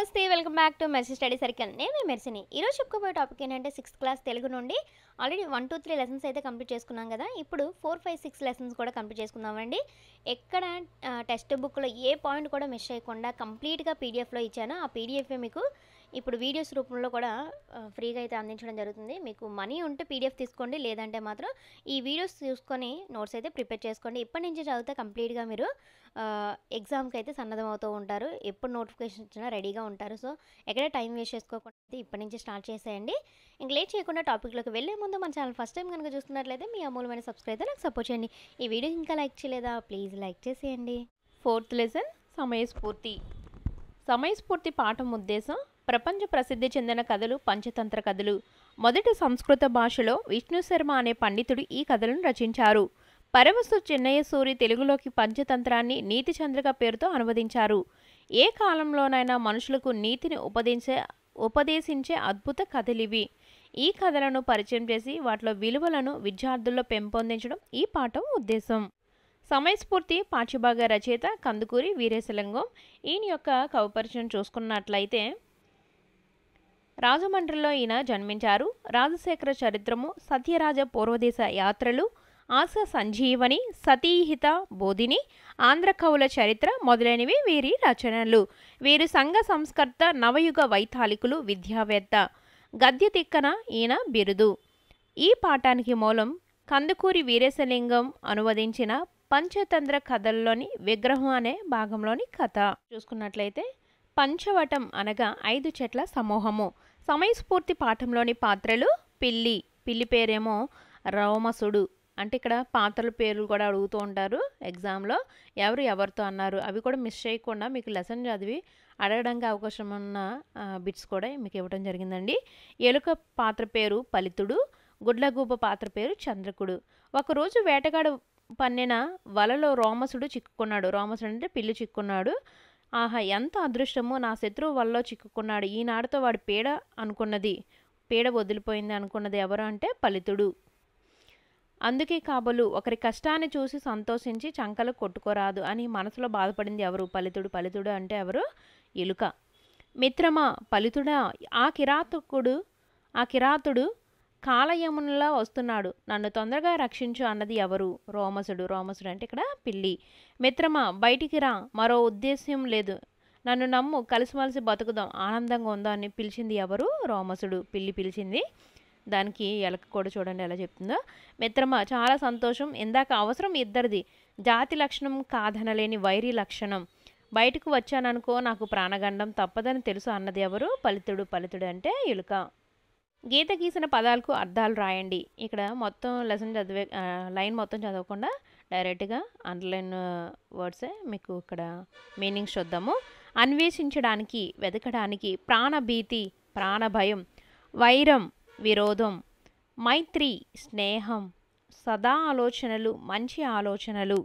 నమస్తే welcome back to mercy study circle. నేను మెర్సీని. ఈరోజు చెప్పుకోబోయే టాపిక్ ఏంటంటే 6th క్లాస్ తెలుగు నుండి ఆల్రెడీ 1, 2, 3 లెసన్స్ అయితే కంప్లీట్ చేసుకున్నాం కదా. ఇప్పుడు 4, 5, 6 లెసన్స్ కూడా కంప్లీట్ చేసుకుందామండి. ఎక్కడ టెక్స్ట్ బుక్లో ఏ పాయింట్ కూడా మిస్ చేయకుండా కంప్లీట్గా పీడిఎఫ్లో ఇచ్చాను. ఆ పీడిఎఫ్ మీకు ఇప్పుడు వీడియోస్ రూపంలో కూడా ఫ్రీగా అయితే అందించడం జరుగుతుంది. మీకు మనీ ఉంటే పీడిఎఫ్ తీసుకోండి, లేదంటే మాత్రం ఈ వీడియోస్ చూసుకొని నోట్స్ అయితే ప్రిపేర్ చేసుకోండి. ఇప్పటి నుంచి చదివితే కంప్లీట్గా మీరు ఎగ్జామ్కి అయితే సన్నద్ధం అవుతూ ఉంటారు. ఎప్పుడు నోటిఫికేషన్ ఇచ్చినా రెడీగా ఉంటారు. సో ఎక్కడ టైం వేస్ట్ చేసుకోకుండా అయితే ఇప్పటి నుంచి స్టార్ట్ చేసేయండి. ఇంక లేట్ చేయకుండా టాపిక్లోకి వెళ్ళే ముందు మన ఛానల్ ఫస్ట్ టైం కనుక చూస్తున్నట్లయితే మీ అమూల్యమైన సబ్స్క్రైబ్ అయితే నాకు సపోర్ట్ చేయండి. ఈ వీడియో ఇంకా లైక్ చేయలేదా ప్లీజ్ లైక్ చేసేయండి. 4th లెసన్ సమయస్ఫూర్తి. సమయస్ఫూర్తి పాఠం ఉద్దేశం ప్రపంచ ప్రసిద్ధి చెందిన కథలు పంచతంత్ర కథలు. మొదటి సంస్కృత భాషలో విష్ణు శర్మ అనే పండితుడు ఈ కథలను రచించారు. పరవస్తు చెన్నయ్య సూరి తెలుగులోకి పంచతంత్రాన్ని నీతి చంద్రిక పేరుతో అనువదించారు. ఏ కాలంలోనైనా మనుషులకు నీతిని ఉపదేశించే అద్భుత కథలివి. ఈ కథలను పరిచయం చేసి వాటిలో విలువలను విద్యార్థుల్లో పెంపొందించడం ఈ పాఠం ఉద్దేశం. సమయస్ఫూర్తి పాఠ్యభాగ రచయిత కందుకూరి వీరేశలింగం. ఈయన యొక్క కవిపరిచయం చూసుకున్నట్లయితే రాజమండ్రిలో ఈయన జన్మించారు. రాజశేఖర చరిత్రము, సత్యరాజ పూర్వదేశ యాత్రలు, ఆశ సంజీవని, సతీహిత బోధిని, ఆంధ్ర కవుల చరిత్ర మొదలైనవి వీరి రచనలు. వీరు సంఘ సంస్కర్త, నవయుగ వైతాళికులు, విద్యావేత్త. గద్య తిక్కన ఈయన బిరుదు. ఈ పాఠానికి మూలం కందుకూరి వీరేశలింగం అనువదించిన పంచతంత్ర కథల్లోని విగ్రహం అనే భాగంలోని కథ. చూసుకున్నట్లయితే పంచవటం అనగా 5 చెట్ల సమూహము. సమయస్ఫూర్తి పాఠంలోని పాత్రలు పిల్లి. పిల్లి పేరేమో రోమసుడు. అంటే ఇక్కడ పాత్రల పేర్లు కూడా అడుగుతూ ఉంటారు ఎగ్జామ్లో. ఎవరితో అన్నారు అవి కూడా మిస్ చేయకుండా మీకు లెసన్ చదివి అడగడానికి అవకాశం ఉన్న బిట్స్ కూడా మీకు ఇవ్వడం జరిగిందండి. ఎలుక పాత్ర పేరు పలితుడు. గుడ్లగూబ పాత్ర పేరు చంద్రకుడు. ఒకరోజు వేటగాడు పన్నిన వలలో రోమసుడు చిక్కుకున్నాడు. రోమసుడు అంటే పిల్లి చిక్కుకున్నాడు. ఆహా ఎంత అదృష్టమో, నా శత్రువు వలలో చిక్కుకున్నాడు, ఈనాడుతో వాడి పీడ వదిలిపోయింది అనుకున్నది ఎవరు అంటే పలితుడు. అందుకే కాబోలు ఒకరి కష్టాన్ని చూసి సంతోషించి చంకలు కొట్టుకోరాదు అని మనసులో బాధపడింది ఎవరు? పలితుడు. పలితుడు అంటే ఎవరు? ఎలుక. మిత్రమా పలితుడా, ఆ కిరాతుడు కాలయమునలా వస్తున్నాడు, నన్ను తొందరగా రక్షించు అన్నది ఎవరు? రోమసుడు. రోమసుడు అంటే ఇక్కడ పిల్లి. మిత్రమా బయటికి రా, మరో ఉద్దేశ్యం లేదు, నన్ను నమ్ము, కలిసిమలిసి బతుకుదాం, ఆనందంగా ఉందా అని పిలిచింది ఎవరు? రోమసుడు. పిల్లి పిలిచింది. దానికి ఎలక కూడా చూడండి ఎలా చెప్తుందో. మిత్రమా చాలా సంతోషం, ఇందాక అవసరం ఇద్దరిది, జాతి లక్షణం కాదనలేని వైరి లక్షణం, బయటకు వచ్చాననుకో నాకు ప్రాణగండం తప్పదని తెలుసు అన్నది ఎవరు? పలితుడు. పలితుడు అంటే ఎలుక. గీత గీసిన పదాలకు అర్థాలు రాయండి. ఇక్కడ మొత్తం లెసన్ లైన్ మొత్తం చదవకుండా డైరెక్ట్గా అండర్లైన్ వర్డ్సే మీకు ఇక్కడ మీనింగ్స్ చూద్దాము. అన్వేషించడానికి, వెతకడానికి, ప్రాణభీతి, ప్రాణభయం, వైరం, విరోధం, మైత్రి, స్నేహం, సదా ఆలోచనలు, మంచి ఆలోచనలు.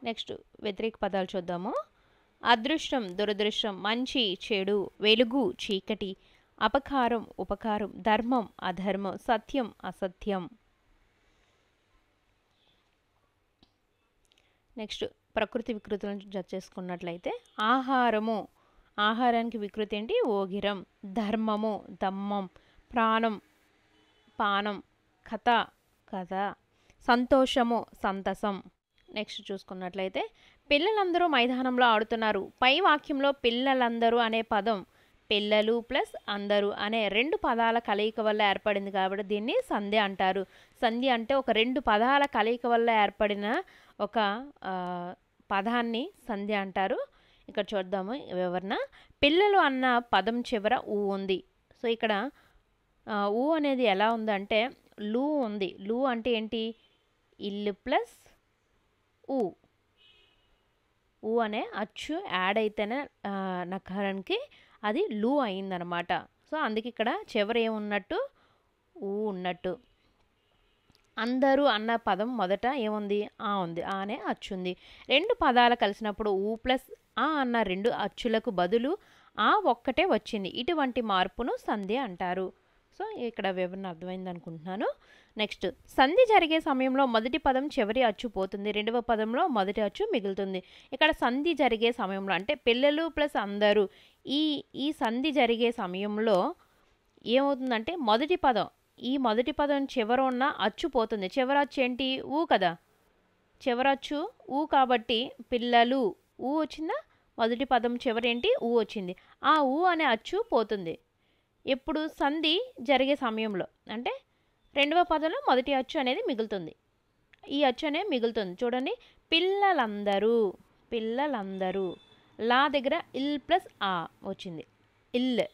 నెక్స్ట్ వ్యతిరేక పదాలు చూద్దాము. అదృష్టం, దురదృష్టం, మంచి, చెడు, వెలుగు, చీకటి, అపకారం, ఉపకారం, ధర్మం, అధర్మం, సత్యం, అసత్యం. నెక్స్ట్ ప్రకృతి వికృతులను జత చేసుకున్నట్లయితే ఆహారము, ఆహారానికి వికృతి ఏంటి? ఓగిరం. ధర్మము, దమ్మం. ప్రాణం, పానం. కథ. సంతోషము, సంతసం. నెక్స్ట్ చూసుకున్నట్లయితే పిల్లలందరూ మైదానంలో ఆడుతున్నారు. పై వాక్యంలో పిల్లలందరూ అనే పదం పిల్లలు ప్లస్ అందరూ అనే 2 పదాల కలయిక వల్ల ఏర్పడింది కాబట్టి దీన్ని సంధి అంటారు. సంధి అంటే ఒక 2 పదాల కలయిక వల్ల ఏర్పడిన ఒక పదాన్ని సంధి అంటారు. ఇక్కడ చూద్దాము వివరణ. పిల్లలు అన్న పదం చివర ఊ ఉంది. సో ఇక్కడ ఊ అనేది ఎలా ఉందంటే లూ ఉంది. లూ అంటే ఏంటి? ఇల్లు ప్లస్ ఊ. ఊ అనే అచ్చు యాడ్ అయితేనే నకారానికి అది లూ అయిందనమాట. సో అందుకే ఇక్కడ చివర ఏమున్నట్టు? ఊ ఉన్నట్టు. అందరూ అన్న పదం మొదట ఏముంది? ఆ ఉంది. ఆ అనే అచ్చు ఉంది. 2 పదాలు కలిసినప్పుడు ఊ ప్లస్ ఆ అన్న 2 అచ్చులకు బదులు ఆ ఒక్కటే వచ్చింది. ఇటువంటి మార్పును సంధి అంటారు. సో ఇక్కడ వివరణ అర్థమైంది అనుకుంటున్నాను. నెక్స్ట్, సంధి జరిగే సమయంలో మొదటి పదం చివరి అచ్చు పోతుంది, రెండవ పదంలో మొదటి అచ్చు మిగులుతుంది. ఇక్కడ సంధి జరిగే సమయంలో అంటే పిల్లలు ప్లస్ అందరూ ఈ సంధి జరిగే సమయంలో ఏమవుతుందంటే మొదటి పదం చివర ఉన్న అచ్చు పోతుంది. చివరి అచ్చు ఏంటి? ఊ కదా, చివరచ్చు ఊ కాబట్టి పిల్లలు ఊ వచ్చిందా, మొదటి పదం చివరేంటి? ఊ వచ్చింది. ఆ ఊ అనే అచ్చు పోతుంది. ఎప్పుడు? సంధి జరిగే సమయంలో, అంటే రెండవ పదంలో మొదటి అచ్చు అనేది మిగులుతుంది. ఈ అచ్చు అనేది మిగులుతుంది. చూడండి, పిల్లలందరూ లా దగ్గర ఇల్ ప్లస్ ఆ వచ్చింది, ఇల్.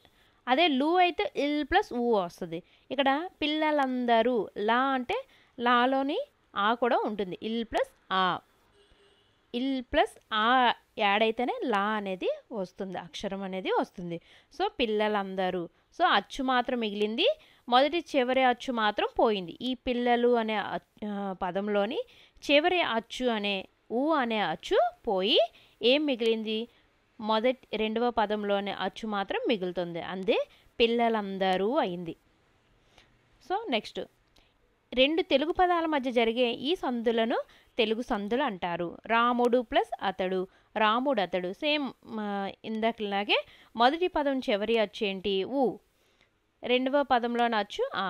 అదే లు అయితే ఇల్ ప్లస్ ఊ వస్తుంది. ఇక్కడ పిల్లలందరూ లా అంటే లాలోని ఆ కూడా ఉంటుంది, ఇల్ ప్లస్ ఆ యాడ్ అయితేనే లా అనేది వస్తుంది, అక్షరం అనేది వస్తుంది. సో పిల్లలందరూ. సో అచ్చు మాత్రం మిగిలింది, మొదటి చివరి అచ్చు మాత్రం పోయింది. ఈ పిల్లలు అనే పదంలోని చివరి అచ్చు అనే ఊ అనే అచ్చు పోయి ఏం మిగిలింది? రెండవ పదంలోనే అచ్చు మాత్రం మిగులుతుంది, అందే పిల్లలందరూ అయింది. సో నెక్స్ట్, రెండు తెలుగు పదాల మధ్య జరిగే ఈ సందులను తెలుగు సందులు అంటారు. రాముడు ప్లస్ అతడు, రాముడు అతడు. సేమ్ ఇందాకలాగే మొదటి పదం చివరి అచ్చు ఏంటి? ఊ. రెండవ పదంలోని అచ్చు ఆ.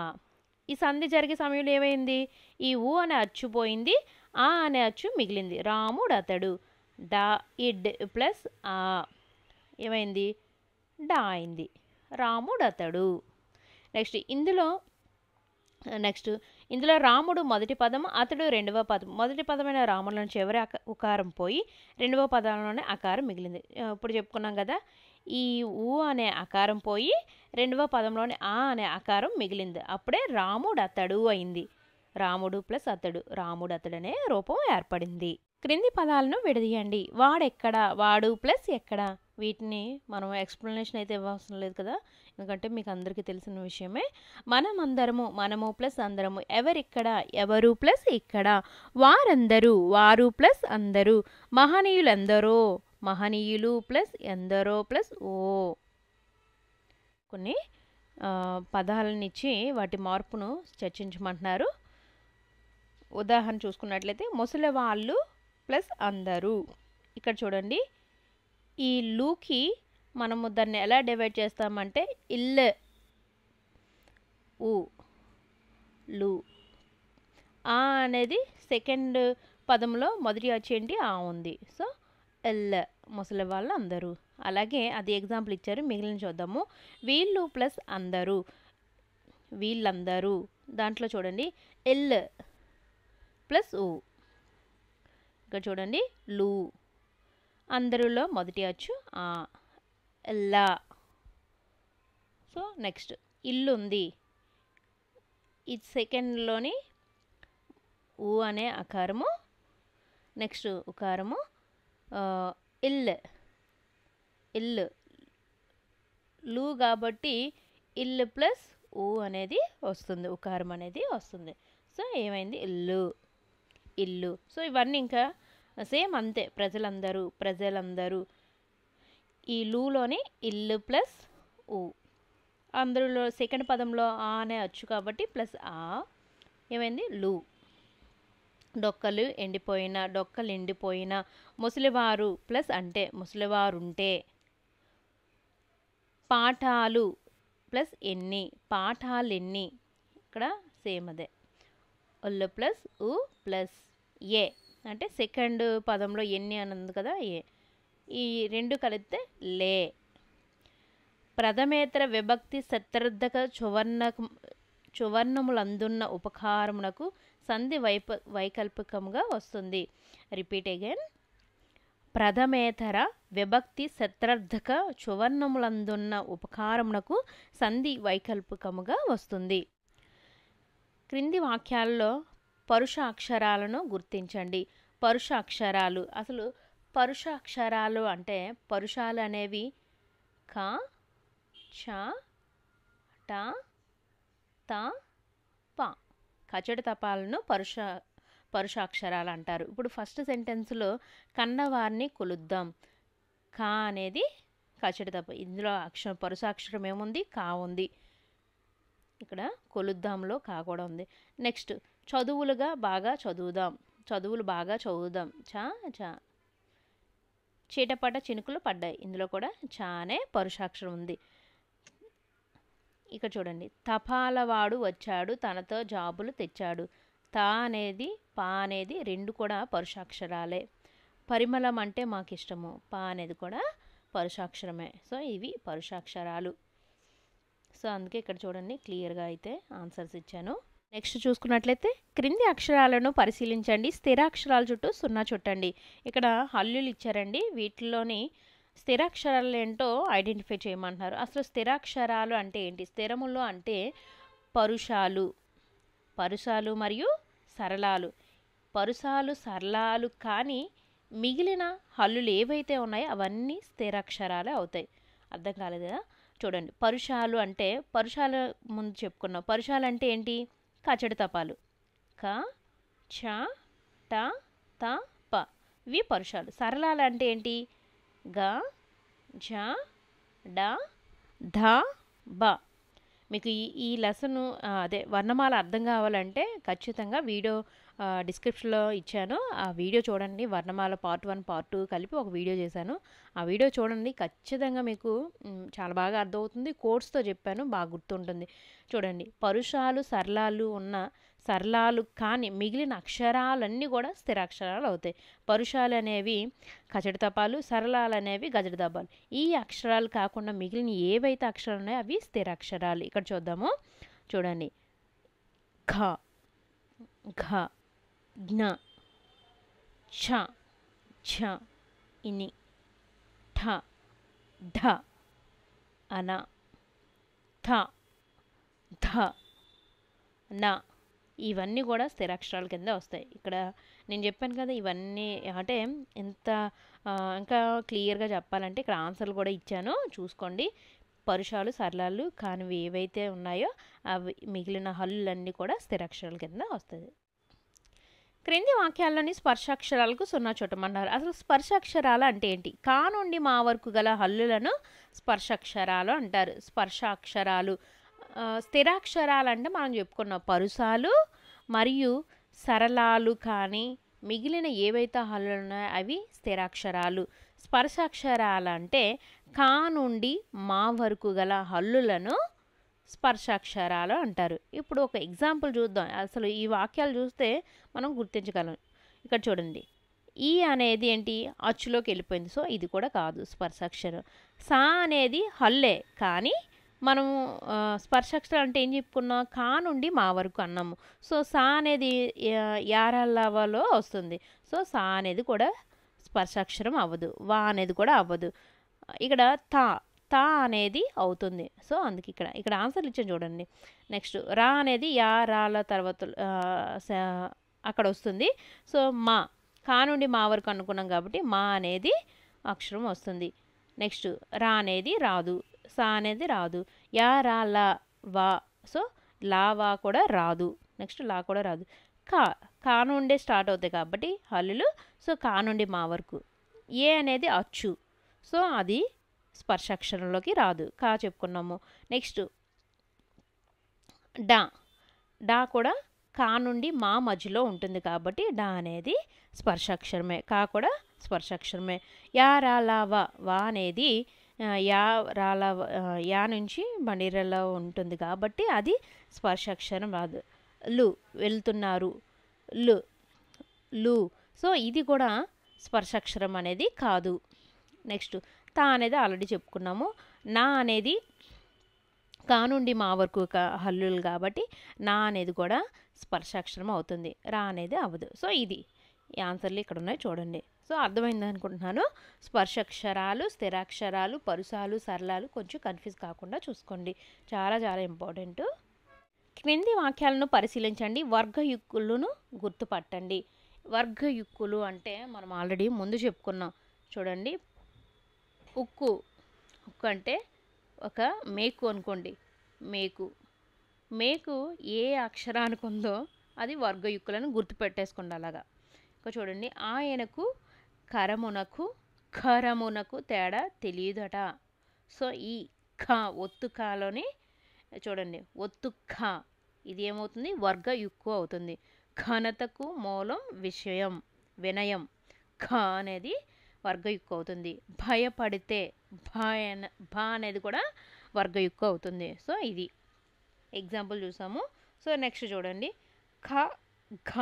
ఈ సంధి జరిగే సమయంలో ఏమైంది? ఈ ఊ అనే అచ్చు పోయింది, ఆ అనే అచ్చు మిగిలింది. రాముడు అతడు, డా ఇడ్ ప్లస్ ఆ ఏమైంది? డా అయింది, రాముడు అతడు. నెక్స్ట్ ఇందులో రాముడు మొదటి పదం, అతడు రెండవ పదం. మొదటి పదమైన రాములను చివరి ఉకారం పోయి రెండవ పదంలోనే అకారం మిగిలింది. ఇప్పుడు చెప్పుకున్నాం కదా, ఈ ఊ అనే అకారం పోయి రెండవ పదంలోనే ఆ అనే అకారం మిగిలింది. అప్పుడే రాముడు అతడు అయింది. రాముడు ప్లస్ అతడు, రాముడు అతడనే రూపం ఏర్పడింది. క్రింది పదాలను విడదీయండి. వాడెక్కడ, వాడు ప్లస్ ఎక్కడ. వీటిని మనం ఎక్స్ప్లెనేషన్ అయితే ఇవ్వవసరం లేదు కదా, ఎందుకంటే మీకు అందరికీ తెలిసిన విషయమే. మనమందరము, మనము ప్లస్ అందరము. ఎవరిక్కడ, ఎవరు ప్లస్ ఇక్కడ. వారందరూ, వారు ప్లస్ అందరూ. మహనీయులందరో, మహనీయులు ప్లస్ ఎందరో ప్లస్ ఓ. కొన్ని పదాలనిచ్చి వాటి మార్పును చర్చించమంటున్నారు. ఉదాహరణ చూసుకున్నట్లయితే ముసలివాళ్ళు ప్లస్ అందరూ. ఇక్కడ చూడండి, ఈ లూకి మనము దాన్ని ఎలా డివైడ్ చేస్తామంటే ఇల్ ఊ లు. ఆ అనేది సెకండ్ పదంలో మొదటి వచ్చేంటి ఆ ఉంది. సో ఎల్, ముసలి వాళ్ళు అందరూ. అలాగే అది ఎగ్జాంపుల్ ఇచ్చారు, మిగిలిన చూద్దాము. వీళ్ళు ప్లస్ అందరూ, వీళ్ళందరూ. దాంట్లో చూడండి ఎల్ ప్లస్ ఊ. ఇక్కడ చూడండి లు. అందరిలో మొదటి అచ్చు ఆ, లా. సో నెక్స్ట్, ఇల్లు ఉంది, ఇది సెకండ్లోని ఊ అనే అకారము, నెక్స్ట్ ఉకారము ఇల్, లు కాబట్టి ఇల్లు ప్లస్ ఊ అనేది వస్తుంది, ఉకారం అనేది వస్తుంది. సో ఏమైంది? ఇల్లు. సో ఇవన్నీ ఇంకా సేమ్ అంతే. ప్రజలందరూ. ఈ లూలోని ఇల్లు ప్లస్ ఊ. అందులో సెకండ్ పదంలో ఆ అనే వచ్చు కాబట్టి ప్లస్ ఆ ఏమైంది? లు. డొక్కలు ఎండిపోయిన. ముసలివారు ప్లస్ అంటే ముసలివారుంటే. పాఠాలు ప్లస్ ఎన్ని, పాఠాలెన్ని. ఇక్కడ సేమ్ అదే, ఒళ్ళు ప్లస్ ఊ ప్లస్ ఏ అంటే సెకండ్ పదంలో ఎన్ని అని ఉంది కదా, ఏ. ఈ రెండు కలిపితే లే. ప్రథమేతర విభక్తి శత్రర్థక చువర్ణములందున్న ఉపకారమునకు సంధి వైకల్పికముగా వస్తుంది. Repeat again. ప్రథమేతర విభక్తి శత్రర్థక చువర్ణములందున్న ఉపకారమునకు సంధి వైకల్పికముగా వస్తుంది. క్రింది వాక్యాల్లో పరుష అక్షరాలను గుర్తించండి. పరుష అక్షరాలు, అసలు పరుష అక్షరాలు అంటే పరుషాలు అనేవి క, చ, ట, త, ప. కచడి తపాలను పరుష అక్షరాలు అంటారు. ఇప్పుడు ఫస్ట్ సెంటెన్స్లో కన్నవారిని కొలుద్దాం. కా అనేది కచడి తప. ఇందులో పరుషాక్షరం ఏముంది? కా ఉంది. ఇక్కడ కొలుద్దాంలో కా కూడా ఉంది. నెక్స్ట్ చదువులుగా బాగా చదువుదాం, చదువులు బాగా చదువుదాం, చా చా. చీటపాట చినుకులు పడ్డాయి, ఇందులో కూడా చా అనే పరుషాక్షరం ఉంది. ఇక్కడ చూడండి, తపాలవాడు వచ్చాడు తనతో జాబులు తెచ్చాడు. తా అనేది పా అనేది రెండు కూడా పరుషాక్షరాలే. పరిమళం అంటే మాకు ఇష్టము, పా అనేది కూడా పరుషాక్షరమే. సో ఇవి పరుషాక్షరాలు. సో అందుకే ఇక్కడ చూడండి క్లియర్గా అయితే ఆన్సర్స్ ఇచ్చాను. నెక్స్ట్ చూసుకున్నట్లయితే క్రింది అక్షరాలను పరిశీలించండి, స్థిరాక్షరాల చుట్టూ 0 చుట్టండి. ఇక్కడ హల్లులు ఇచ్చారండి, వీటిలోని స్థిరాక్షరాలు ఏంటో ఐడెంటిఫై చేయమంటున్నారు. అసలు స్థిరాక్షరాలు అంటే ఏంటి? స్థిరములు అంటే పరుషాలు, పరుషాలు మరియు సరళాలు. పరుషాలు సరళాలు కానీ మిగిలిన హల్లులు ఏవైతే ఉన్నాయో అవన్నీ స్థిరాక్షరాలే అవుతాయి. అర్థం కాలేదు కదా? చూడండి, పరుషాలు అంటే పరుషాల ముందు చెప్పుకున్నాం. పరుషాలు అంటే ఏంటి? కచడి తపాలు, క చ ట త ప, ఇవి పరుషాలు. సరళాలు అంటే ఏంటి? గ జ డ ధ బ. మీకు ఈ లెసన్ అదే వర్ణమాల అర్థం కావాలంటే ఖచ్చితంగా వీడియో డిస్క్రిప్షన్లో ఇచ్చాను, ఆ వీడియో చూడండి. వర్ణమాల పార్ట్ 1 పార్ట్ 2 కలిపి ఒక వీడియో చేశాను, ఆ వీడియో చూడండి. ఖచ్చితంగా మీకు చాలా బాగా అర్థమవుతుంది. కోర్స్తో చెప్పాను, బాగా గుర్తుంటుంది. చూడండి, పరుషాలు సరళాలు ఉన్న సరళాలు కానీ మిగిలిన అక్షరాలన్నీ కూడా స్థిరాక్షరాలు అవుతాయి. పరుషాలు అనేవి కచడి తపాలు, సరళాలు అనేవి గజడి తపాలు. ఈ అక్షరాలు కాకుండా మిగిలిన ఏవైతే అక్షరాలు ఉన్నాయో అవి స్థిరాక్షరాలు. ఇక్కడ చూద్దాము, చూడండి, ఖ ఘ జ్ఞ ఛ ఛ ఇని ఠ ఢ అన థ ధ న, ఇవన్నీ కూడా స్థిరాక్షరాల కింద వస్తాయి. ఇక్కడ నేను చెప్పాను కదా, ఇవన్నీ అంటే ఎంత ఇంకా క్లియర్గా చెప్పాలంటే ఇక్కడ ఆన్సర్లు కూడా ఇచ్చాను, చూసుకోండి. పరుషాలు సరళాలు కానివి ఏవైతే ఉన్నాయో అవి మిగిలిన హల్లులన్నీ కూడా స్థిరాక్షరాల కింద వస్తుంది. క్రింది వాక్యాల్లోని స్పర్శాక్షరాలకు 0 చుట్టమన్నారు. అసలు స్పర్శాక్షరాలు అంటే ఏంటి? కా నుండి మా వరకు గల హల్లులను స్పర్శాక్షరాలు అంటారు. స్పర్శాక్షరాలు స్థిరాక్షరాలు అంటే మనం చెప్పుకున్నాం పరుషాలు మరియు సరళాలు కానీ మిగిలిన ఏవైతే హల్లులు ఉన్నాయో అవి స్థిరాక్షరాలు. స్పర్శాక్షరాలు అంటే కా నుండి మా వరకు గల హల్లులను స్పర్శాక్షరాలు అంటారు. ఇప్పుడు ఒక ఎగ్జాంపుల్ చూద్దాం. అసలు ఈ వాక్యాలు చూస్తే మనం గుర్తించగలం. ఇక్కడ చూడండి, ఈ అనేది ఏంటి? అచ్చులోకి వెళ్ళిపోయింది, సో ఇది కూడా కాదు స్పర్శాక్షరం. సా అనేది హల్లే కానీ మనము స్పర్శాక్షరం అంటే ఏం చెప్పుకున్నాం? కా నుండి మా వరకు అన్నాము. సో సా అనేది యారల్లవలో వస్తుంది, సో సా అనేది కూడా స్పర్శాక్షరం అవ్వదు, వా అనేది కూడా అవ్వదు. ఇక్కడ తా తా అనేది అవుతుంది. సో అందుకే ఇక్కడ ఆన్సర్లు ఇచ్చాను చూడండి. నెక్స్ట్ రా అనేది యా రాల తర్వాత అక్కడ వస్తుంది. సో మా కా నుండి మా వరకు అనుకున్నాం కాబట్టి మా అనేది అక్షరం వస్తుంది. నెక్స్ట్ రా అనేది రాదు, సా అనేది రాదు, యా రా లా వా, సో లా వా కూడా రాదు, నెక్స్ట్ లా కూడా రాదు. కా నుండే స్టార్ట్ అవుతాయి కాబట్టి హల్లులు. సో కా నుండి మా వరకు. ఏ అనేది అచ్చు, సో అది స్పర్శాక్షరంలోకి రాదు, కా చెప్పుకున్నాము. నెక్స్ట్ డా, డా కూడా కా నుండి మా మధ్యలో ఉంటుంది కాబట్టి డా అనేది స్పర్శాక్షరమే, కా కూడా స్పర్శాక్షరమే. యా రా లా వా, వా అనేది యా రాల యా నుంచి బండిరలో ఉంటుంది కాబట్టి అది స్పర్శాక్షరం రాదు. లు వెళ్తున్నారు, లు లు, సో ఇది కూడా స్పర్శాక్షరం అనేది కాదు. నెక్స్ట్ తా అనేది ఆల్రెడీ చెప్పుకున్నాము. నా అనేది కా నుండి మా వరకు హల్లులు కాబట్టి నా అనేది కూడా స్పర్శాక్షరం అవుతుంది, రా అనేది అవ్వదు. సో ఇది ఈ ఆన్సర్లు ఇక్కడ ఉన్నాయి చూడండి. సో అర్థమైంది అనుకుంటున్నాను. స్పర్శాక్షరాలు, స్థిరాక్షరాలు, పరుషాలు, సరళాలు కొంచెం కన్ఫ్యూజ్ కాకుండా చూసుకోండి, చాలా చాలా ఇంపార్టెంట్. క్రింది వాక్యాలను పరిశీలించండి, వర్గయుక్కులను గుర్తుపట్టండి. వర్గయుక్కులు అంటే మనం ఆల్రెడీ ముందు చెప్పుకున్నాం చూడండి. ఉక్కు, ఉక్కు అంటే ఒక మేకు అనుకోండి, మేకు. మేకు ఏ అక్షరానికి ఉందో అది వర్గయుక్కులను గుర్తుపెట్టేసుకోండి అలాగా. ఇంకా చూడండి, ఆయనకు కరమునకు ఖరమునకు తేడా తెలియదట. సో ఈ ఖ ఒత్తు కాలోని చూడండి ఒత్తు ఖ, ఇది ఏమవుతుంది వర్గయుక్కు అవుతుంది. ఘనతకు మూలం విషయం వినయం, ఖ అనేది వర్గయుక్కు అవుతుంది. భయపడితే భ అనేది కూడా వర్గయుక్కు అవుతుంది. సో ఇది ఎగ్జాంపుల్ చూసాము. సో నెక్స్ట్ చూడండి, ఖ ఘ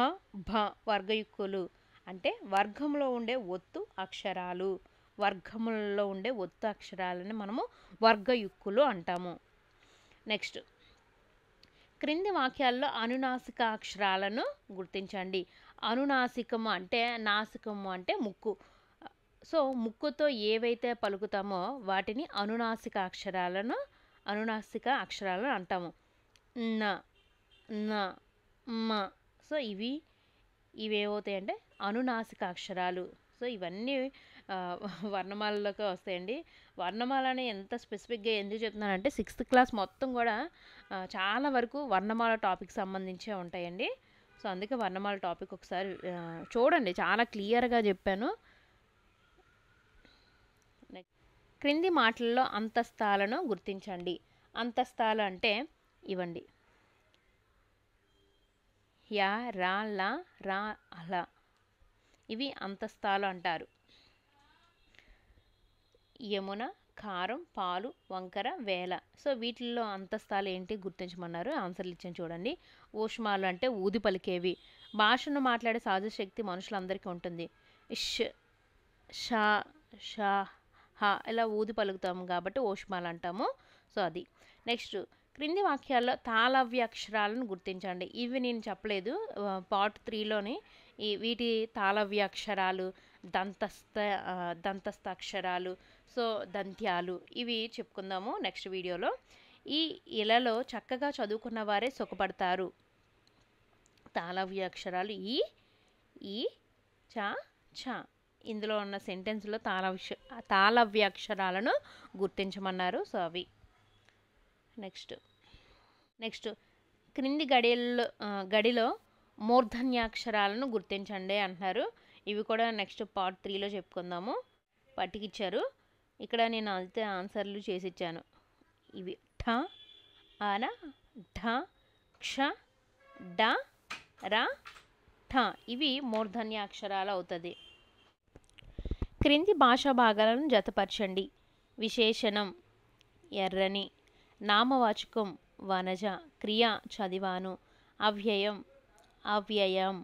భ వర్గయుక్కులు అంటే వర్గంలో ఉండే ఒత్తు అక్షరాలు. వర్గములలో ఉండే ఒత్తు అక్షరాలని మనము వర్గయుక్కులు అంటాము. నెక్స్ట్, క్రింది వాక్యాల్లో అనునాసిక అక్షరాలను గుర్తించండి. అనునాసికము అంటే, నాసికము అంటే ముక్కు. సో ముక్కుతో ఏవైతే పలుకుతామో వాటిని అనునాసిక అక్షరాలను అంటాము. న న మ. సో ఇవేమవుతాయంటే అనునాసిక అక్షరాలు. సో ఇవన్నీ వర్ణమాలలోకి వస్తాయండి. వర్ణమాలని ఎంత స్పెసిఫిక్గా ఎందుకు చెప్తున్నానంటే 6th క్లాస్ మొత్తం కూడా చాలా వరకు వర్ణమాల టాపిక్ సంబంధించే ఉంటాయండి. సో అందుకే వర్ణమాల టాపిక్ ఒకసారి చూడండి, చాలా క్లియర్గా చెప్పాను. క్రింది మాటల్లో అంతస్తాలను గుర్తించండి. అంతస్తాలు అంటే ఇవ్వండి, యా రా లా రా అలా, ఇవి అంతస్తాలు అంటారు. యమున, కారం, పాలు, వంకర, వేల. సో వీటిల్లో అంతస్తాలు ఏంటి గుర్తించమన్నారు. ఆన్సర్లు ఇచ్చాను చూడండి. ఊష్మాలు అంటే ఊది పలికేవి. భాషను మాట్లాడే సహజ శక్తి మనుషులందరికీ ఉంటుంది. ఇష్, షా, షా, హా ఇలా ఊది పలుకుతాము కాబట్టి ఊష్మాలు అంటాము. సో అది. నెక్స్ట్, క్రింది వాక్యాల్లో తాళవ్య అక్షరాలను గుర్తించండి. ఇవి నేను చెప్పలేదు, పార్ట్ 3లోని వీటి తాళవ్య అక్షరాలు, దంతస్థ అక్షరాలు, సో దంత్యాలు, ఇవి చెప్పుకుందాము నెక్స్ట్ వీడియోలో. ఈ ఇలలో చక్కగా చదువుకున్న వారే సుఖపడతారు. తాళవ్య అక్షరాలు ఈ చ ఛ. ఇందులో ఉన్న సెంటెన్స్లో తాళవ్య అక్షరాలను గుర్తించమన్నారు. సో అవి. నెక్స్ట్ క్రింది గడిలో మూర్ధన్యాక్షరాలను గుర్తించండి అంటున్నారు. ఇవి కూడా నెక్స్ట్ పార్ట్ 3లో చెప్పుకుందాము. పట్టికిచ్చారు, ఇక్కడ నేను అయితే ఆన్సర్లు చేసి ఇచ్చాను. ఇవి ఠ, అన, ఢ, క్ష, డ, ర, ఠ. ఇవి మూర్ధన్యాక్షరాలు అవుతుంది. క్రింది భాషా భాగాలను జతపరచండి. విశేషణం ఎర్రని, నామవాచకం వనజ, క్రియ చదివాను, అవ్యయం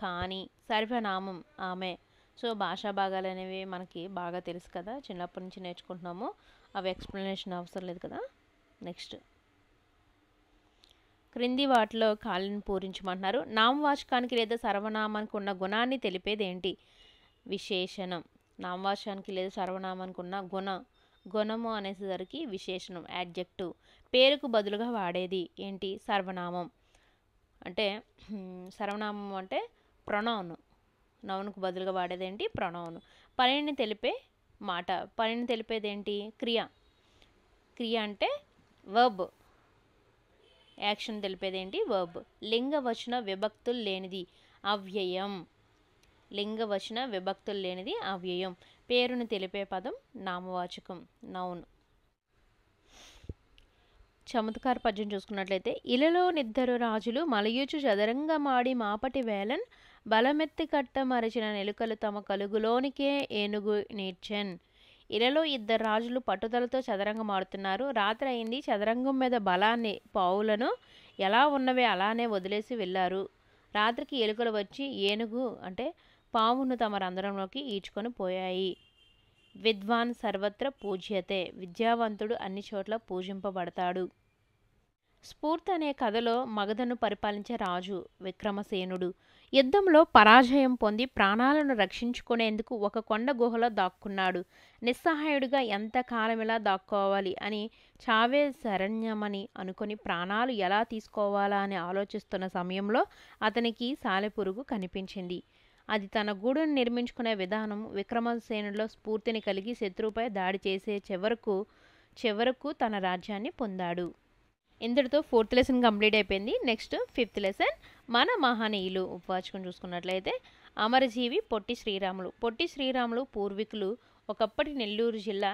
కానీ, సర్వనామం ఆమె. సో భాషా భాగాలు అనేవి మనకి బాగా తెలుసు కదా, చిన్నప్పటి నుంచి నేర్చుకుంటున్నాము. అవి ఎక్స్ప్లెనేషన్ అవసరం లేదు కదా. నెక్స్ట్, క్రింది వాటిలో ఖాళీని పూరించమంటున్నారు. నామవాచకానికి లేదా సర్వనామానికి ఉన్న గుణాన్ని తెలిపేది ఏంటి? విశేషణం. నామవాచకానికి లేదా సర్వనామానికి ఉన్న గుణము అనేసరికి విశేషణం, యాడ్జెక్టివ్. పేరుకు బదులుగా వాడేది ఏంటి? సర్వనామం. అంటే సర్వనామం అంటే ప్రొనౌన్. నౌన్కు బదులుగా వాడేది ఏంటి? ప్రొనౌన్. పనిని తెలిపే మాట. పనిని తెలిపేది ఏంటి? క్రియ అంటే వర్బ్. యాక్షన్ తెలిపేది ఏంటి? వర్బ్. లింగవచన విభక్తులు లేనిది అవ్యయం. లింగవచన విభక్తులు లేనిది అవ్యయం. పేరుని తెలిపే పదం నామవాచకం, నౌన్. చమత్కార పద్యం చూసుకున్నట్లయితే, ఇలలో నిద్దరు రాజులు మలయూచు చదరంగమాడి మాపటి వేలన్ బలమెత్తి కట్ట మరచిన నెలుకలు తమ కలుగులోనికే ఏనుగు నీడ్చెన్. ఇలలో 2 రాజులు పట్టుదలతో చదరంగం ఆడుతున్నారు. రాత్రి అయింది. చదరంగం మీద బలాన్ని పావులను ఎలా ఉన్నవే అలానే వదిలేసి వెళ్ళారు. రాత్రికి ఎలుకలు వచ్చి ఏనుగు అంటే పావును తమ రంధ్రంలోకి ఈడ్చుకొని పోయాయి. విద్వాన్ సర్వత్ర పూజ్యతే. విద్యావంతుడు అన్ని చోట్ల పూజింపబడతాడు. స్ఫూర్తి అనే కథలో మగధను పరిపాలించే రాజు విక్రమసేనుడు యుద్ధంలో పరాజయం పొంది ప్రాణాలను రక్షించుకునేందుకు ఒక కొండ గుహలో దాక్కున్నాడు. నిస్సహాయుడిగా ఎంతకాలం ఇలా దాక్కోవాలి అని, చావే శరణ్యమని అనుకుని ప్రాణాలు ఎలా తీసుకోవాలా అని ఆలోచిస్తున్న సమయంలో అతనికి సాలెపురుగు కనిపించింది. అది తన గూడును నిర్మించుకునే విధానం విక్రమసేనులో స్ఫూర్తిని కలిగి శత్రువుపై దాడి చేసే చివరకు తన రాజ్యాన్ని పొందాడు. ఇంతటితో 4th లెసన్ కంప్లీట్ అయిపోయింది. నెక్స్ట్ 5th లెసన్ మన మహనీయులు. ఉపవాచకం చూసుకున్నట్లయితే, అమరజీవి పొట్టి శ్రీరాములు. పొట్టి శ్రీరాములు పూర్వీకులు ఒకప్పటి నెల్లూరు జిల్లా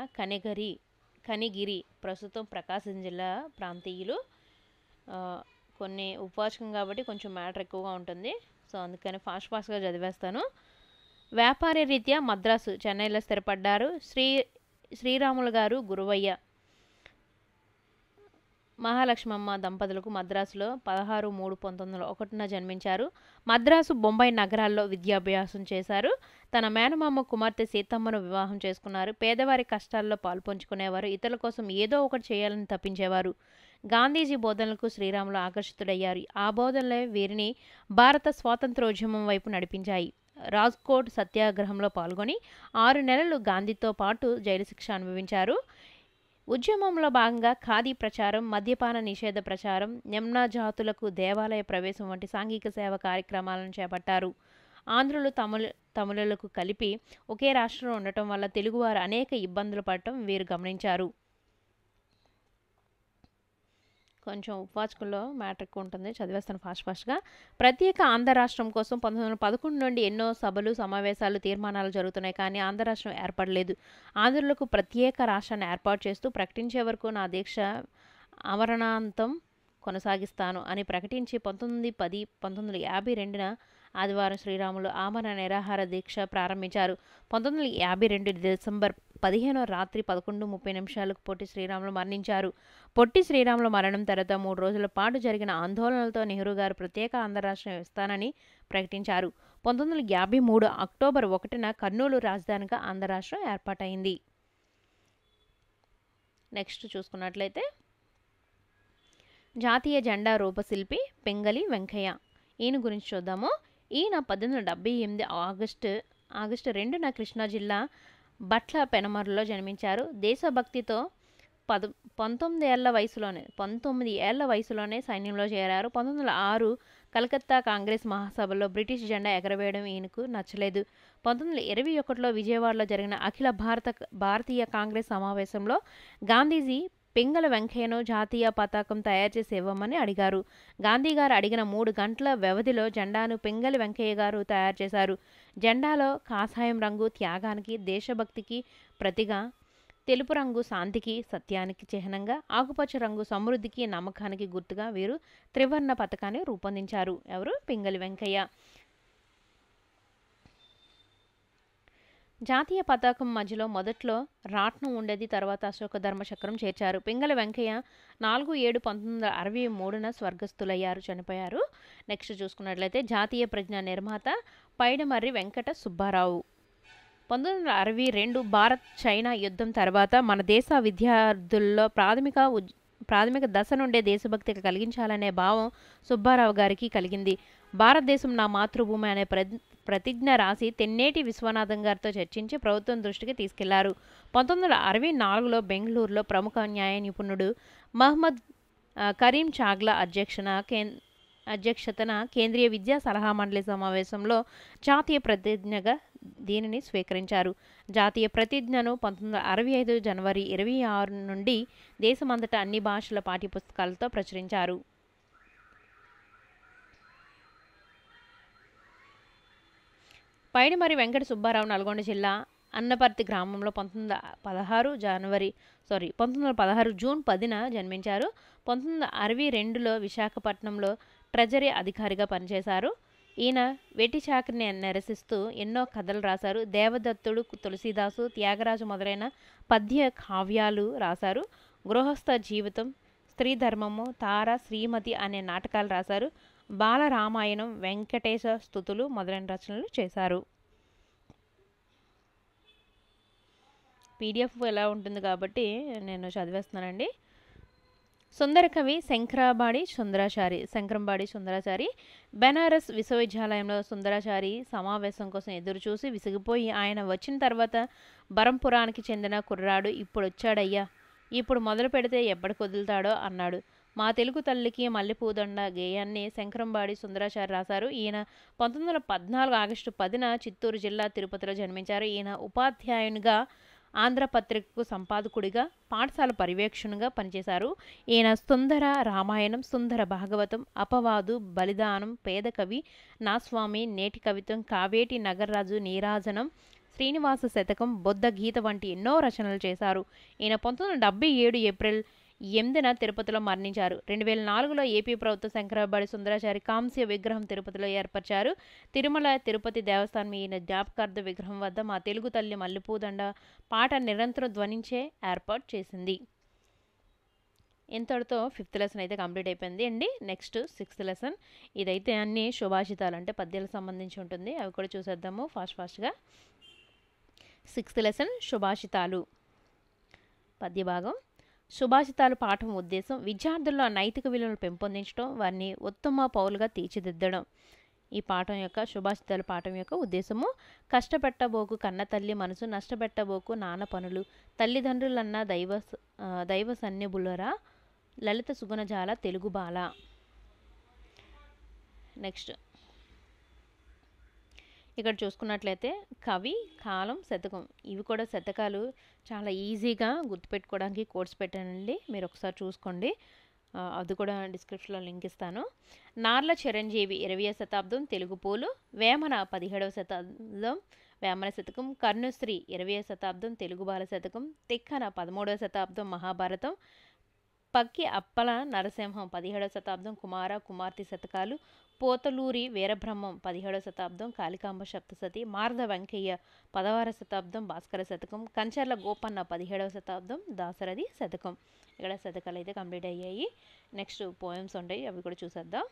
కనిగిరి ప్రస్తుతం ప్రకాశం జిల్లా ప్రాంతీయులు. కొన్ని ఉపవాచకం కాబట్టి కొంచెం మ్యాటర్ ఎక్కువగా ఉంటుంది, సో అందుకని ఫాస్ట్గా చదివేస్తాను. వ్యాపార రీత్యా మద్రాసు చెన్నైలో స్థిరపడ్డారు. శ్రీరాములు గారు గురువయ్య మహాలక్ష్మమ్మ దంపతులకు మద్రాసులో 16/3/1901 జన్మించారు. మద్రాసు, బొంబాయి నగరాల్లో విద్యాభ్యాసం చేశారు. తన మేనమామ కుమార్తె సీతమ్మను వివాహం చేసుకున్నారు. పేదవారి కష్టాల్లో పాల్పంచుకునేవారు. ఇతరుల కోసం ఏదో ఒకటి చేయాలని తప్పించేవారు. గాంధీజీ బోధనలకు శ్రీరాములు ఆకర్షితుడయ్యారు. ఆ బోధనలే వీరిని భారత స్వాతంత్రోద్యమం వైపు నడిపించాయి. రాజ్కోట్ సత్యాగ్రహంలో పాల్గొని 6 నెలలు గాంధీతో పాటు జైలు శిక్ష అనుభవించారు. ఉద్యమంలో భాగంగా ఖాదీ ప్రచారం, మద్యపాన నిషేధ ప్రచారం, నిమ్న జాతులకు దేవాలయ ప్రవేశం వంటి సాంఘిక సేవ కార్యక్రమాలను చేపట్టారు. ఆంధ్రులు తమిళులకు కలిపి ఒకే రాష్ట్రంలో ఉండటం వల్ల తెలుగువారు అనేక ఇబ్బందులు పడటం వీరు గమనించారు. కొంచెం ఉపవాచకంలో మ్యాటర్ ఎక్కువ ఉంటుంది, చదివేస్తాను ఫాస్ట్గా. ప్రత్యేక ఆంధ్ర రాష్ట్రం కోసం 1911 నుండి ఎన్నో సభలు, సమావేశాలు, తీర్మానాలు జరుగుతున్నాయి, కానీ ఆంధ్ర రాష్ట్రం ఏర్పడలేదు. ఆంధ్రులకు ప్రత్యేక రాష్ట్రాన్ని ఏర్పాటు చేస్తూ ప్రకటించే వరకు నా దీక్ష అమరణాంతం కొనసాగిస్తాను అని ప్రకటించి 19/10/1952 ఆదివారం శ్రీరాములు ఆమరణ నిరాహార దీక్ష ప్రారంభించారు. 1952 డిసెంబర్ 15 రాత్రి 11:30 పొట్టి శ్రీరాములు మరణించారు. పొట్టి శ్రీరాములు మరణం తర్వాత 3 రోజుల పాటు జరిగిన ఆందోళనలతో నెహ్రూ గారు ప్రత్యేక ఆంధ్ర రాష్ట్రం ఇస్తానని ప్రకటించారు. 1953 అక్టోబర్ 1న కర్నూలు రాజధానిగా ఆంధ్ర రాష్ట్రం ఏర్పాటైంది. నెక్స్ట్ చూసుకున్నట్లయితే జాతీయ జెండా రూపశిల్పి పింగళి వెంకయ్య, ఈయన గురించి చూద్దాము. ఈయన 1878 ఆగస్టు 2న కృష్ణా జిల్లా బట్ల పెనమర్రులో జన్మించారు. దేశభక్తితో 19 ఏళ్ల వయసులోనే సైన్యంలో చేరారు. 1906 కలకత్తా కాంగ్రెస్ మహాసభలో బ్రిటిష్ జెండా ఎగరవేయడం ఈయనకు నచ్చలేదు. 1921లో విజయవాడలో జరిగిన అఖిల భారతీయ కాంగ్రెస్ సమావేశంలో గాంధీజీ పింగళ వెంకయ్యను జాతీయ పతాకం తయారు చేసి ఇవ్వమని అడిగారు. గాంధీ గారు అడిగిన 3 గంటల వ్యవధిలో జెండాను పింగళి వెంకయ్య గారు తయారు చేశారు. జెండాలో కాషాయం రంగు త్యాగానికి, దేశభక్తికి ప్రతిగా, తెలుపు రంగు శాంతికి, సత్యానికి చిహ్నంగా, ఆకుపచ్చ రంగు సమృద్ధికి, నమ్మకానికి గుర్తుగా వీరు త్రివర్ణ పతాకాన్ని రూపొందించారు. ఎవరు? పింగళి వెంకయ్య. జాతీయ పతాకం మధ్యలో మొదట్లో రాట్నం ఉండేది, తర్వాత అశోక ధర్మచక్రం చేర్చారు. పింగళి వెంకయ్య 4/7/1963న స్వర్గస్థులయ్యారు, చనిపోయారు. నెక్స్ట్ చూసుకున్నట్లయితే జాతీయ ప్రజ్ఞా నిర్మాత పైడిమర్రి వెంకట సుబ్బారావు. 1962 భారత్ చైనా యుద్ధం తర్వాత మన దేశ విద్యార్థుల్లో ప్రాథమిక దశ నుండే దేశభక్తి కలిగించాలనే భావం సుబ్బారావు గారికి కలిగింది. భారతదేశం నా మాతృభూమి అనే ప్రతిజ్ఞ రాసి తెన్నేటి విశ్వనాథం గారితో చర్చించి ప్రభుత్వం దృష్టికి తీసుకెళ్లారు. 1964లో బెంగళూరులో ప్రముఖ న్యాయ నిపుణుడు మహమ్మద్ కరీం చాగ్లా అధ్యక్షతన కేంద్రీయ విద్యా సలహా మండలి సమావేశంలో జాతీయ ప్రతిజ్ఞగా దీనిని స్వీకరించారు. జాతీయ ప్రతిజ్ఞను 1965 జనవరి 26 నుండి దేశమంతటా అన్ని భాషల పాఠ్యపుస్తకాలతో ప్రచురించారు. పైడిమర్రి వెంకట సుబ్బారావు నల్గొండ జిల్లా అన్నపర్తి గ్రామంలో 1916 జూన్ 10న జన్మించారు. 1962లో విశాఖపట్నంలో ట్రెజరీ అధికారిగా పనిచేశారు. ఈయన వెట్టి చాకరిని నిరసిస్తూ ఎన్నో కథలు రాశారు. దేవదత్తుడు, తులసీదాసు, త్యాగరాజు మొదలైన పద్య కావ్యాలు రాశారు. గృహస్థ జీవితం, స్త్రీ ధర్మము, తార, శ్రీమతి అనే నాటకాలు రాశారు. బాలరామాయణం, వెంకటేశ స్తుతులు మొదలైన రచనలు చేశారు. పీడిఎఫ్ ఎలా ఉంటుంది కాబట్టి నేను చదివేస్తున్నానండి. సుందరకవి శంకరంబాడి సుందరాచారి బెనారస్ విశ్వవిద్యాలయంలో సుందరాచారి సమావేశం కోసం ఎదురుచూసి విసిగిపోయి ఆయన వచ్చిన తర్వాత బరంపురానికి చెందిన కుర్రాడు ఇప్పుడు వచ్చాడయ్యా, ఇప్పుడు మొదలు పెడితే ఎప్పటికి వదులుతాడో అన్నాడు. మా తెలుగు తల్లికి మల్లెపూదండ గేయాన్ని శంకరంబాడి సుందరాచారి రాశారు. ఈయన 1914 ఆగస్టు 10న చిత్తూరు జిల్లా తిరుపతిలో జన్మించారు. ఈయన ఉపాధ్యాయునిగా, ఆంధ్రపత్రికకు సంపాదకుడిగా, పాఠశాల పర్యవేక్షణగా పనిచేశారు. ఈయన సుందర రామాయణం, సుందర భాగవతం, అపవాదు, బలిదానం, పేదకవి, నాస్వామి, నేటి కవిత్వం, కావేటి నగరరాజు, నీరాజనం, శ్రీనివాస శతకం, బొద్ద గీత వంటి ఎన్నో రచనలు చేశారు. ఈయన 1977 ఏప్రిల్ 8న తిరుపతిలో మరణించారు. 2004లో ఏపీ ప్రభుత్వ శంకరబడి సుందరాచారి కాంస్య విగ్రహం తిరుపతిలో ఏర్పరిచారు. తిరుమల తిరుపతి దేవస్థానం ఈయన జ్ఞాపకార్థ విగ్రహం వద్ద మా తెలుగు తల్లి మల్లెపూదండ పాట నిరంతరం ధ్వనించే ఏర్పాటు చేసింది. ఇంతటితో 5th లెసన్ అయితే కంప్లీట్ అయిపోయింది అండి. Next 6th lesson. ఇదైతే అన్ని సుభాషితాలు అంటే పద్యాలకు సంబంధించి ఉంటుంది. అవి కూడా చూసేద్దాము ఫాస్ట్గా. 6th లెసన్ సుభాషితాలు పద్య భాగం. సుభాషితాలు పాఠం ఉద్దేశం విద్యార్థుల్లో నైతిక విలువలు పెంపొందించడం, వారిని ఉత్తమ పౌరులుగా తీర్చిదిద్దడం. ఈ పాఠం యొక్క సుభాషితాల పాఠం యొక్క ఉద్దేశము కష్టపెట్టబోకు కన్న తల్లి మనసు, నష్టపెట్టబోకు నాన్న పనులు, తల్లిదండ్రులన్న దైవ సన్నిబులరా, లలిత సుగుణజాల తెలుగు బాల. నెక్స్ట్ ఇక్కడ చూసుకున్నట్లయితే కవి, కాలం, శతకం ఇవి కూడా శతకాలు చాలా ఈజీగా గుర్తుపెట్టుకోవడానికి కోడ్స్ పెట్టానండి. మీరు ఒకసారి చూసుకోండి, అది కూడా డిస్క్రిప్షన్లో లింక్ ఇస్తాను. నార్ల చిరంజీవి 20వ శతాబ్దం తెలుగు పూలు, వేమన 17వ శతాబ్దం వేమన శతకం, కర్ణశ్రీ 20వ శతాబ్దం తెలుగు బాల శతకం, తిక్కన 13వ శతాబ్దం మహాభారతం, పక్కి అప్పల నరసింహం 17వ శతాబ్దం కుమార కుమార్తె శతకాలు, పోతలూరి వీరబ్రహ్మం 17వ శతాబ్దం కాళికాంబ సప్తసతి, మారద వెంకయ్య 16వ శతాబ్దం భాస్కర శతకం, కంచర్ల గోపన్న 17వ శతాబ్దం దాశరథి శతకం. ఇక్కడ శతకాలు అయితే కంప్లీట్ అయ్యాయి. నెక్స్ట్ పోయమ్స్ ఉంటాయి, అవి కూడా చూసేద్దాం.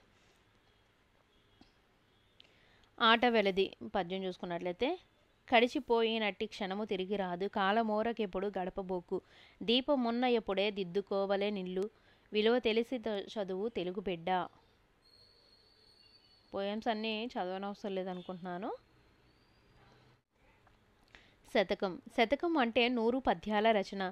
ఆట వెలది పద్యం చూసుకున్నట్లయితే కడిచిపోయినట్టి క్షణము తిరిగి రాదు, కాలమోరకెప్పుడు గడపబోకు, దీపమున్న ఎప్పుడే దిద్దుకోవలే నిల్లు, విలువ తెలిసి చదువు తెలుగు బిడ్డ. పోయమ్స్ అన్నీ చదవనవసరం లేదనుకుంటున్నాను. శతకం. శతకం అంటే 100 పద్యాల రచన.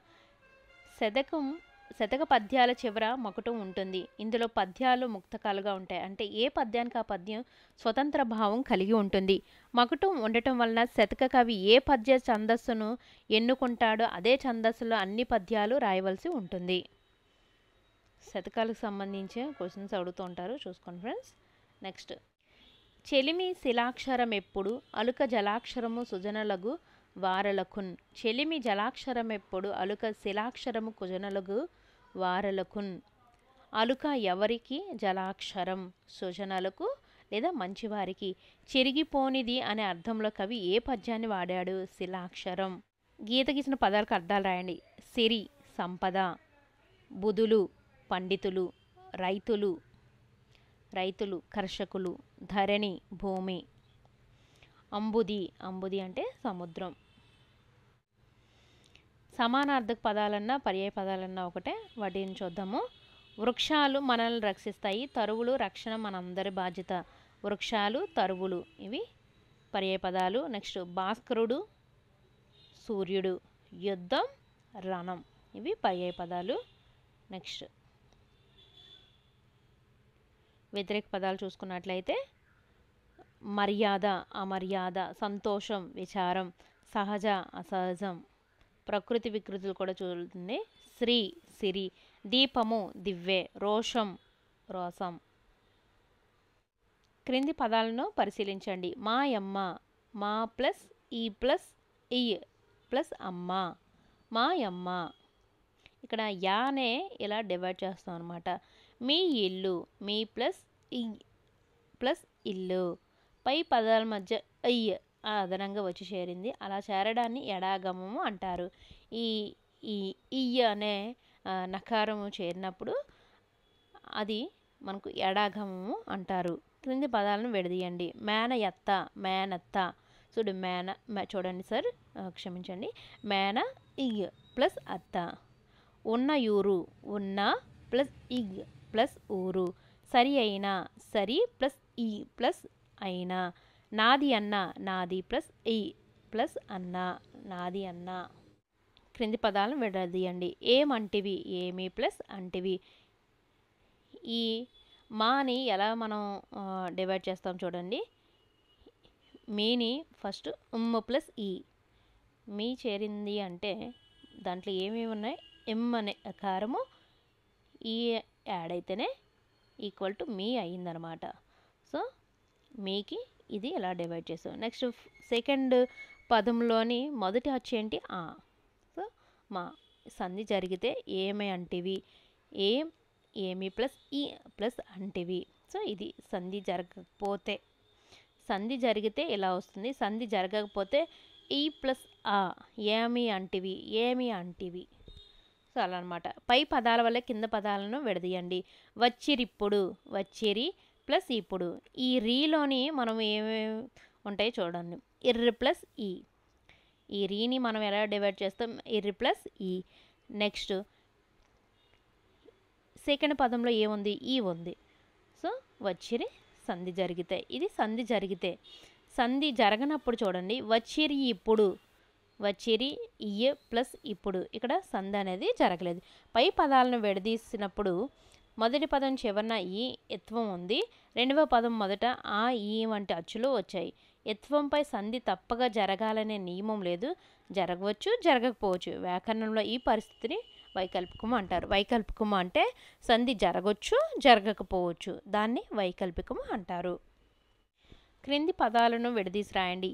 శతక పద్యాల చివర మకుటం ఉంటుంది. ఇందులో పద్యాలు ముక్తకాలుగా ఉంటాయి. అంటే ఏ పద్యానికి ఆ పద్యం స్వతంత్ర భావం కలిగి ఉంటుంది. మకుటం ఉండటం వలన శతక కవి ఏ పద్య ఛందస్సును ఎన్నుకుంటాడో అదే ఛందస్సులో అన్ని పద్యాలు రాయవలసి ఉంటుంది. శతకాలకు సంబంధించి క్వశ్చన్స్ అడుగుతూ ఉంటారు, చూసుకోండి ఫ్రెండ్స్. నెక్స్ట్ చెలిమి శిలాక్షరం ఎప్పుడు, అలుక జలాక్షరము సుజనలగు వారలకున్. చెలిమి జలాక్షరం ఎప్పుడు, అలుక శిలాక్షరము కుజనలగు వారలకున్. అలుక ఎవరికి? జలాక్షరం సుజనలకు లేదా మంచివారికి. చెరిగిపోనిది అనే అర్థంలో కవి ఏ పద్యాన్ని వాడాడు? శిలాక్షరం. గీత గీసిన పదాలకు అర్థాలు రాయండి. సిరి సంపద, బుధులు పండితులు, రైతులు కర్షకులు, ధరణి భూమి, అంబుది అంటే సముద్రం. సమానార్థక పదాలన్నా పర్యాయ పదాలన్నా ఒకటే, వాటిని చూద్దాము. వృక్షాలు మనల్ని రక్షిస్తాయి, తరువులు రక్షణ మనందరి బాధ్యత. వృక్షాలు, తరువులు ఇవి పర్యాయ పదాలు. నెక్స్ట్ భాస్కరుడు, సూర్యుడు, యుద్ధం, రణం ఇవి పర్యాయ పదాలు. నెక్స్ట్ వ్యతిరేక పదాలు చూసుకున్నట్లయితే మర్యాద, అమర్యాద, సంతోషం, విచారం, సహజ, అసహజం. ప్రకృతి వికృతులు కూడా చూస్తుంది. శ్రీ సిరి, దీపము దివ్వె, రోషం రోసం. క్రింది పదాలను పరిశీలించండి. మాయమ్మ, మా ప్లస్ ఈ ప్లస్ ఇ ప్లస్ అమ్మ, మాయమ్మ. ఇక్కడ యానే ఇలా డివైడ్ చేస్తాం అనమాట. మీ ఇల్లు, మీ ప్లస్ ఈ ప్లస్ ఇల్లు. పై పదాల మధ్య అయ్య అదనంగా వచ్చి చేరింది. అలా చేరడాన్ని ఎడాగమము అంటారు. ఈ అనే నకారము చేరినప్పుడు అది మనకు ఎడాగమము అంటారు. క్రింది పదాలను విడదీయండి. మేనయత్త, మేనత్త. చూడండి సార్, క్షమించండి. మేన ఇగ్ ప్లస్ అత్త. ఉన్న యూరు, ఉన్న ప్లస్ ఇగ్ ప్లస్ ఊరు. సరి అయిన, సరి ప్లస్ ఈ ప్లస్ అయినా. నాది అన్న, నాది ప్లస్ ఈ ప్లస్ అన్న, నాది అన్న. క్రింది పదాలను విడదీయండి. ఏమంటివి, ఏమి ప్లస్ అంటివి. ఈ మాని ఎలా మనం డివైడ్ చేస్తాం చూడండి. మీని ఫస్ట్ ప్లస్ ఈ. మీ చేరింది అంటే దాంట్లో ఏమేమి ఉన్నాయి? అనే కారము ఈ యాడ్ అయితేనే ఈక్వల్ టు మీ అయ్యిందనమాట. సో మీకి ఇది ఎలా డివైడ్ చేస్తాం. నెక్స్ట్ సెకండ్ పదంలోని మొదటి అచ్చు ఏంటి? ఆ. సో మా సంధి జరిగితే ఏమి అంటివి? ఏమి ప్లస్ ఈ ప్లస్ అంటివి. సో ఇది సంధి జరగకపోతే, సంధి జరిగితే ఇలా వస్తుంది. సంధి జరగకపోతే ఈ ప్లస్ ఆ ఏమి అంటివి, ఏమి అంటివి. సో అలా అనమాట. పై పదాల వల్ల కింద పదాలను విడదీయండి. వచ్చిరిప్పుడు, వచ్చిరి ప్లస్ ఇప్పుడు. ఈ రీలోని మనం ఏమేమి ఉంటాయి చూడండి. ఇర్రి ప్లస్ ఈ. ఈ రీని మనం ఎలా డివైడ్ చేస్తాం? ఇర్రి ప్లస్ ఈ. నెక్స్ట్ సెకండ్ పదంలో ఏముంది? ఈ ఉంది. సో వచ్చిరి సంధి జరిగితే, ఇది సంధి జరిగితే. సంధి జరగనప్పుడు చూడండి, వచ్చిరి ఇప్పుడు, వచ్చిరి ఇయ్య ప్లస్ ఇప్పుడు. ఇక్కడ సంధి అనేది జరగలేదు. పై పదాలను విడదీసినప్పుడు మొదటి పదం చివరన ఈ ఎత్వం ఉంది, రెండవ పదం మొదట ఆ ఈ వంటి అచ్చులు వచ్చాయి. ఎత్వంపై సంధి తప్పక జరగాలనే నియమం లేదు, జరగవచ్చు జరగకపోవచ్చు. వ్యాకరణంలో ఈ పరిస్థితిని వైకల్పికం అంటారు. వైకల్పికం అంటే సంధి జరగవచ్చు జరగకపోవచ్చు, దాన్ని వైకల్పికం అంటారు. క్రింది పదాలను విడదీసి రాయండి.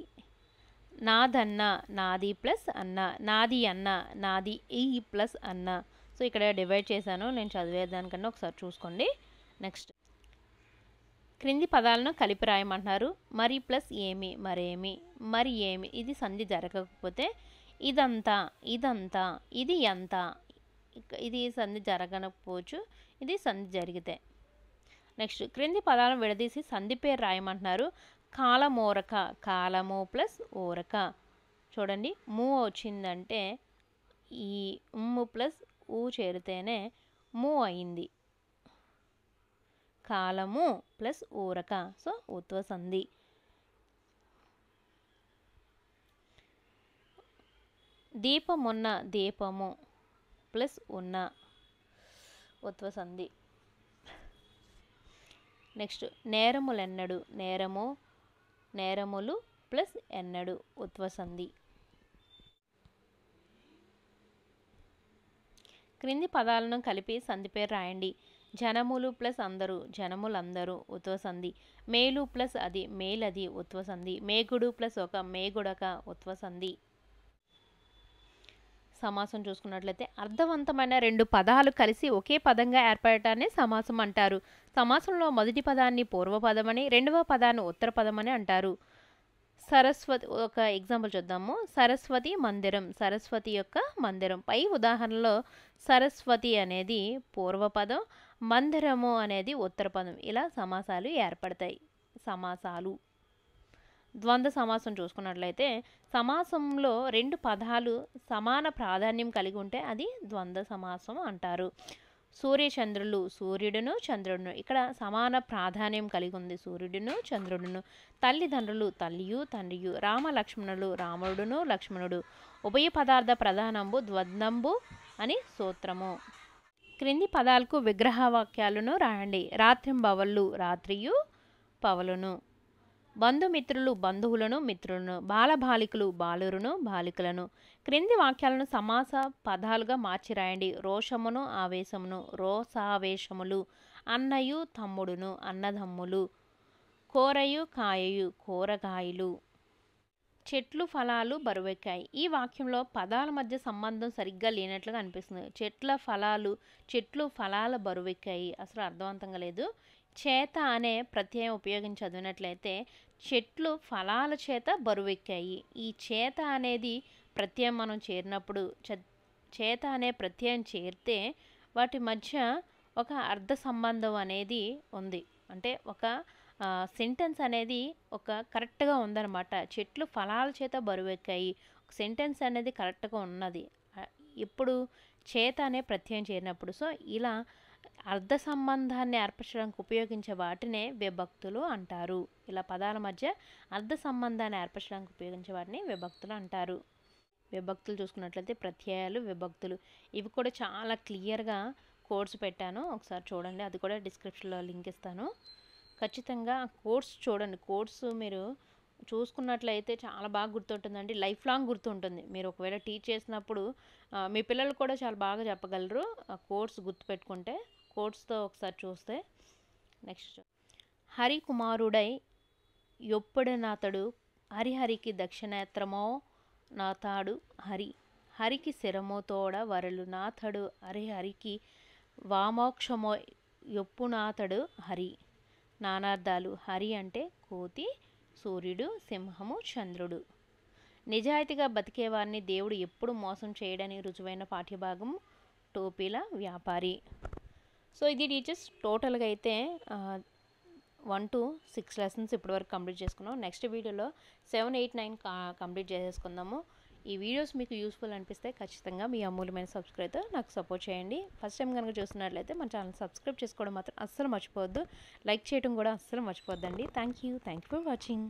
నాదన్న, నాది ప్లస్ అన్న, నాది అన్న, నాది ఈ ప్లస్ అన్న. సో ఇక్కడ డివైడ్ చేశాను, నేను చదివేదానికన్నా ఒకసారి చూసుకోండి. నెక్స్ట్ క్రింది పదాలను కలిపి రాయమంటున్నారు. మరి ప్లస్ ఏమి, మరేమి, మరి ఏమి. ఇది సంధి జరగకపోతే ఇదంతా, ఇదంతా, ఇది ఎంత. ఇది సంధి జరగకపోవచ్చు, ఇది సంధి జరిగితే. నెక్స్ట్ క్రింది పదాలను విడదీసి సంధి పేరు రాయమంటున్నారు. కాలమోరక, కాలము ప్లస్ ఓరక. చూడండి, ము వచ్చిందంటే ఈ ఉమ్ము ప్లస్ ఊ చేరితేనే ము అయింది. కాలము ప్లస్ ఊరక. సో ఉత్వ సంధి. దీపమున్న, దీపము ప్లస్ ఉన్న ఉత్వ సంధి. నెక్స్ట్ నేరములెన్నడు, నేరము, నేరములు ప్లస్ ఎన్నడు ఉత్వ సంధి. క్రింది పదాలను కలిపి సంధి పేరు రాయండి. జనములు ప్లస్ అందరూ, జనములందరూ ఉత్వ సంధి. మేలు ప్లస్ అది, మేలది ఉత్వ సంధి. మేగుడు ప్లస్ ఒక, మేగుడక ఉత్వ సంధి. సమాసం చూసుకున్నట్లయితే అర్థవంతమైన రెండు పదాలు కలిసి ఒకే పదంగా ఏర్పడటాన్ని సమాసం అంటారు. సమాసంలో మొదటి పదాన్ని పూర్వపదమని, రెండవ పదాన్ని ఉత్తర పదమని అంటారు. సరస్వతి, ఒక ఎగ్జాంపుల్ చూద్దాము. సరస్వతి మందిరం, సరస్వతి యొక్క మందిరం. పై ఉదాహరణలో సరస్వతి అనేది పూర్వపదం, మందిరము అనేది ఉత్తర పదం. ఇలా సమాసాలు ఏర్పడతాయి. సమాసాలు. ద్వంద్వ సమాసం చూసుకున్నట్లయితే సమాసంలో రెండు పదాలు సమాన ప్రాధాన్యం కలిగి ఉంటే అది ద్వంద్వ సమాసం అంటారు. సూర్యచంద్రులు, సూర్యుడును చంద్రుడును. ఇక్కడ సమాన ప్రాధాన్యం కలిగి ఉంది, సూర్యుడును చంద్రుడును. తల్లిదండ్రులు, తల్లియు తండ్రియు. రామ లక్ష్మణులు, రాముడును లక్ష్మణుడు. ఉభయ పదార్థ ప్రధానంబు ద్వంద్వంబు అని సూత్రము. క్రింది పదాలకు విగ్రహవాక్యాలను రాయండి. రాత్రింబవళ్ళు, రాత్రియు పవలును. బంధుమిత్రులు, బంధువులను మిత్రులను. బాలబాలికలు, బాలురును బాలికలను. క్రింది వాక్యాలను సమాస పదాలుగా మార్చి రాయండి. రోషమును, ఆవేశమును, రోసావేశములు. అన్నయు తమ్ముడును, అన్నదమ్ములు. కూరయు కాయయు, కూరగాయలు. చెట్లు ఫలాలు బరువెక్కాయి. ఈ వాక్యంలో పదాల మధ్య సంబంధం సరిగ్గా లేనట్లుగా అనిపిస్తుంది. చెట్లు ఫలాల బరువెక్కాయి అసలు అర్థవంతంగా లేదు. చేత అనే ప్రత్యయం ఉపయోగించి చదివినట్లయితే చెట్లు ఫలాల చేత బరువెక్కాయి. ఈ చేత అనేది ప్రత్యయం మనం చేరినప్పుడు, చేత అనే ప్రత్యయం చేరితే వాటి మధ్య ఒక అర్థ సంబంధం అనేది ఉంది. అంటే ఒక సెంటెన్స్ అనేది ఒక కరెక్ట్గా ఉందన్నమాట. చెట్లు ఫలాల చేత బరువెక్కాయి, సెంటెన్స్ అనేది కరెక్ట్గా ఉన్నది ఇప్పుడు చేత అనే ప్రత్యయం చేరినప్పుడు. సో ఇలా అర్థ సంబంధాన్ని ఏర్పరచడానికి ఉపయోగించే వాటినే విభక్తులు అంటారు. ఇలా పదాల మధ్య అర్థ సంబంధాన్ని ఏర్పరచడానికి ఉపయోగించే వాటిని విభక్తులు అంటారు. విభక్తులు చూసుకున్నట్లయితే ప్రత్యయాలు, విభక్తులు, ఇవి కూడా చాలా క్లియర్గా కోర్సు పెట్టాను, ఒకసారి చూడండి. అది కూడా డిస్క్రిప్షన్లో లింక్ ఇస్తాను. ఖచ్చితంగా కోర్స్ చూడండి. కోర్సు మీరు చూసుకున్నట్లయితే చాలా బాగా గుర్తుంటుందండి. లైఫ్ లాంగ్ గుర్తుంటుంది. మీరు ఒకవేళ టీచ్ చేసినప్పుడు మీ పిల్లలు కూడా చాలా బాగా చెప్పగలరు ఆ కోర్సు గుర్తుపెట్టుకుంటే, కోర్సుతో ఒకసారి చూస్తే. నెక్స్ట్ హరికుమారుడై యొప్పుడనాతడు హరిహరికి దక్షిణేత్రమో నాతాడు హరి, హరికి శరమో తోడ వరలు నాథడు, అరే హరికి వామోక్షమో యొప్పునాథడు హరి. నానార్థాలు. హరి అంటే కోతి, సూర్యుడు, సింహము, చంద్రుడు. నిజాయితీగా బతికేవారిని దేవుడు ఎప్పుడు మోసం చేయడని రుజువైన పాఠ్యభాగం టోపీల వ్యాపారి. సో ఇది టీచర్స్ టోటల్గా అయితే 1 to 6 లెసన్స్ ఇప్పటివరకు కంప్లీట్ చేసుకున్నాం. నెక్స్ట్ వీడియోలో 7, 8, 9 కంప్లీట్ చేసేసుకుందాము. ఈ వీడియోస్ మీకు యూస్ఫుల్ అనిపిస్తే ఖచ్చితంగా మీ అమూల్యమైన సబ్స్క్రైబ్తో నాకు సపోర్ట్ చేయండి. ఫస్ట్ టైం కనుక చూస్తున్నట్లయితే మన ఛానల్ సబ్స్క్రైబ్ చేసుకోవడం మాత్రం అస్సలు మర్చిపోవద్దు. లైక్ చేయడం కూడా అస్సలు మర్చిపోద్దండి. Thank you for watching.